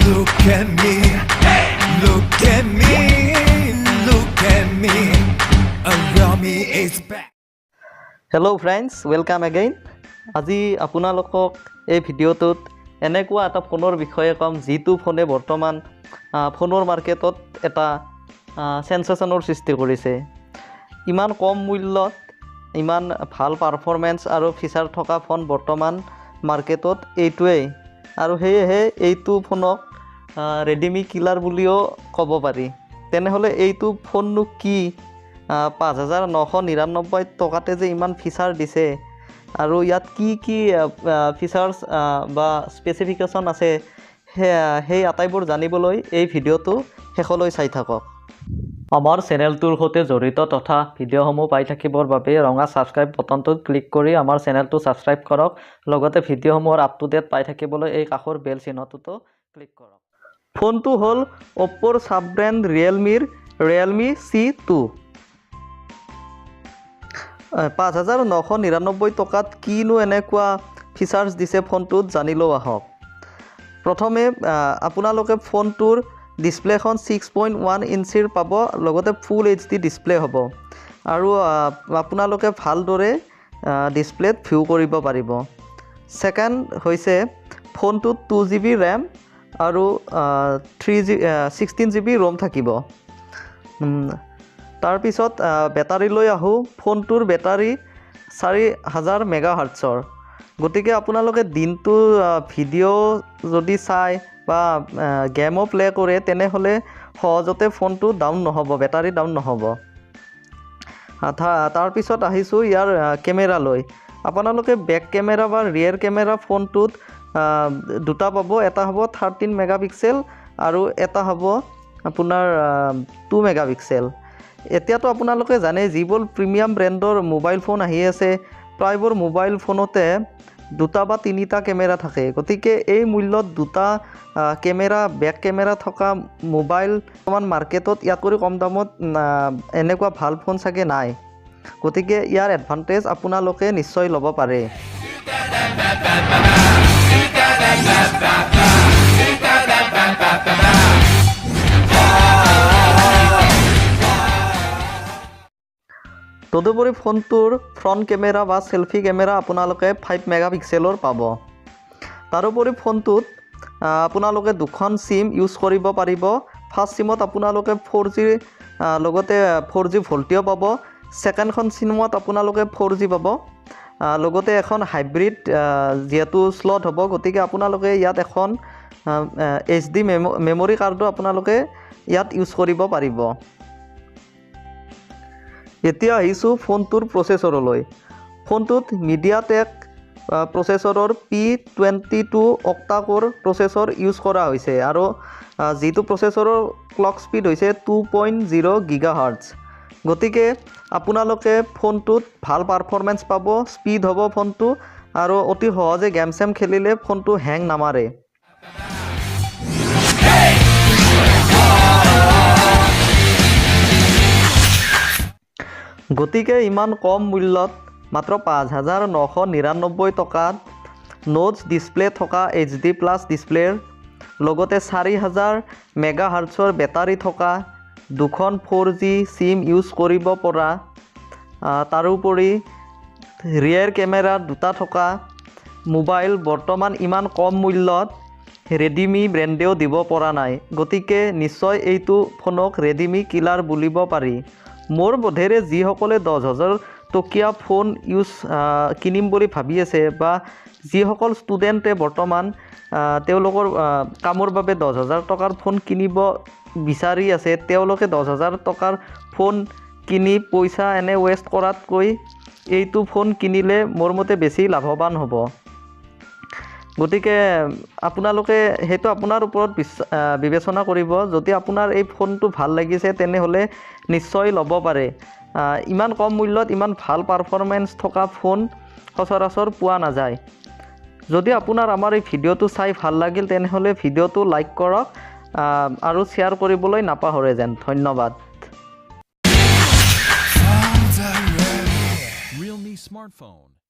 Look at me, look at me, look at me. Rami is back. Hello friends, welcome again. আজি আপোনালোকক এই ভিডিঅ'টোত এনেকুৱা এটা ফোনৰ বিষয়ে ক'ম যিটো ফোনে বৰ্তমান ফোনৰ মাৰ্কেটত এটা সেন্সেশনৰ সৃষ্টি কৰিছে। ইমান কম মূল্যত ইমান ভাল পাৰফৰমেন্স আৰু ফিচাৰ থকা ফোন বৰ্তমান মাৰ্কেটত এইটোৱেই আৰু সেয়েহে এইটো ফোনক ৰেডমি কিলাৰ বুলিও ক'ব পাৰি। তেনেহ'লে এইটো ফোননো কি 5999 টকাতে যে ইমান ফিচাৰ দিছে আৰু ইয়াত কি ফিচাৰ্স বা স্পেচিফিকেশ্যন আছে সেই আটাইবোৰ জানিবলৈ এই ভিডিঅ'টো শেষলৈ চাই থাকক। আমাৰ চেনেলটোৰ সৈতে জড়িত তথা ভিডিঅ'সমূহ পাই থাকিবৰ বাবে ৰঙা ছাবস্ক্ৰাইব বটনটোত ক্লিক কৰি আমাৰ চেনেলটো ছাবস্ক্ৰাইব কৰক। লগতে ভিডিঅ'সমূহৰ আপ টু ডেট পাই থাকিবলৈ এই কাষৰ বেল চিহ্নটোতো ক্লিক কৰক। ফোনটো হ'ল অপ্পোৰ সাব ব্ৰেণ্ড ৰিয়েলমি C2। 5999 টকাত কিনো এনেকুৱা ফিচাৰ্স দিছে ফোনটোত জানি লওঁ আহক। প্ৰথমে আপোনালোকে ফোনটোৰ ডিসপ্লেখন 6.1 ইঞ্চিৰ পাব, লগতে ফুল HD ডিসপ্লে হ'ব আৰু আপোনালোকে ভালদৰে ডিসপ্লেত ভিউ কৰিব পাৰিব। সেকেন্ড হৈছে ফোনটোত 2GB RAM আৰু 16GB ROM থাকিব। তাৰ পিছত বেটাৰীলৈ আহোঁ। ফোনটোৰ বেটাৰী 4000 মেগাহাৰ্টছৰ। গতিকে আপোনালোকে দিনটো ভিডিঅ' যদি চাই বা গেমো প্লে কৰে তেনেহ'লে সহজতে ফোনটো ডাউন নহ'ব, বেটাৰী ডাউন নহ'ব। তাৰ পিছত আহিছোঁ ইয়াৰ কেমেৰালৈ। আপোনালোকে বেক কেমেৰা বা ৰিয়েৰ কেমেৰা ফোনটোত দুটা পাব, এটা হ'ব 13 মেগাপিক্সেল আৰু এটা হ'ব আপোনাৰ 2 মেগাপিক্সেল। এতিয়াতো আপোনালোকে জানে যিবোৰ প্ৰিমিয়াম ব্ৰেণ্ডৰ মোবাইল ফোন আহি আছে প্ৰায়বোৰ মোবাইল ফোনতে দুটা বা তিনিটা কেমেৰা থাকে। গতিকে এই মূল্যত দুটা কেমেৰা বেক কেমেৰা থকা মোবাইল বৰ্তমান মাৰ্কেটত ইয়াতকৈ কম দামত এনেকুৱা ভাল ফোন চাগে নাই। গতিকে ইয়াৰ এডভান্টেজ আপোনালোকে নিশ্চয় ল'ব পাৰে। তদুপৰি ফোনটোৰ ফ্ৰণ্ট কেমেৰা বা সেলফি কেমেৰা আপোনালোকে 5 মেগাপিক্সেলৰ পাব। তাৰোপৰি ফোনটোত আপোনালোকে দুখন সিম ইউজ কৰিব পাৰিব। ফাৰ্ষ্ট সিমত আপোনালোকে 4G লগতে 4G ভল্টিও পাব। সেকেণ্ডখন সিমত আপোনালোকে 4G পাব, লগতে এখন হাইব্ৰিড যিহেতু স্লট হ'ব, গতিকে আপোনালোকে ইয়াত এখন HD মেমৰি কাৰ্ডো আপোনালোকে ইয়াত ইউজ কৰিব পাৰিব। এতিয়া আহিছোঁ ফোনটোৰ প্ৰচেছৰলৈ। ফোনটোত মিডিয়াটেক প্ৰচেছৰৰ P22 অক্টা-কোৰ প্ৰচেছৰ ইউজ কৰা হৈছে আৰু যিটো প্ৰচেছৰৰ ক্লক স্পীড হৈছে 2.0 GHz। গতিকে আপোনালোকে ফোনটোত ভাল পাৰফৰমেন্স পাব, স্পীড হ'ব ফোনটো আৰু অতি সহজে গেম চেম খেলিলে ফোনটো হেং নামাৰে। গতিকে ইমান কম মূল্যত মাত্ৰ 5999 টকাত নোটছ ডিসপ্লে থকা HD+ ডিসপ্লেৰ লগতে 4000 মেগাহাৰ্টছৰ বেটাৰী থকা দুখন 4G সিম ইউজ কৰিব পৰা, তাৰোপৰি ৰিয়েৰ কেমেৰা দুটা থকা মোবাইল বৰ্তমান ইমান কম মূল্যত ৰেডমি ব্ৰেণ্ডেও দিব পৰা নাই। গতিকে নিশ্চয় এইটো ফোনক ৰেডমি কিলাৰ বুলিব পাৰি। মোৰ বোধেৰে যিসকলে 10,000 টকীয়া ফোন কিনিম বুলি ভাবি আছে বা যিসকল ষ্টুডেণ্টে বৰ্তমান তেওঁলোকৰ কামৰ বাবে 10,000 টকাৰ ফোন কিনিব বিচাৰি আছে, তেওঁলোকে 10,000 টকাৰ ফোন কিনি পইচা এনে ৱেষ্ট কৰাতকৈ এইটো ফোন কিনিলে মোৰ মতে বেছি লাভৱান হ'ব। গতিকে আপোনালোকে সেইটো আপোনাৰ ওপৰত বিবেচনা কৰিব। যদি আপোনাৰ এই ফোনটো ভাল লাগিছে তেনেহ'লে নিশ্চয় ল'ব পাৰে। ইমান কম মূল্যত ইমান ভাল পাৰফৰমেন্স থকা ফোন সচৰাচৰ পোৱা নাযায়। যদি আপোনাৰ আমাৰ এই ভিডিঅ'টো চাই ভাল লাগিল তেনেহ'লে ভিডিঅ'টো লাইক কৰক আৰু শ্বেয়াৰ কৰিবলৈ নাপাহৰে যেন। ধন্যবাদ। Realme smartphone.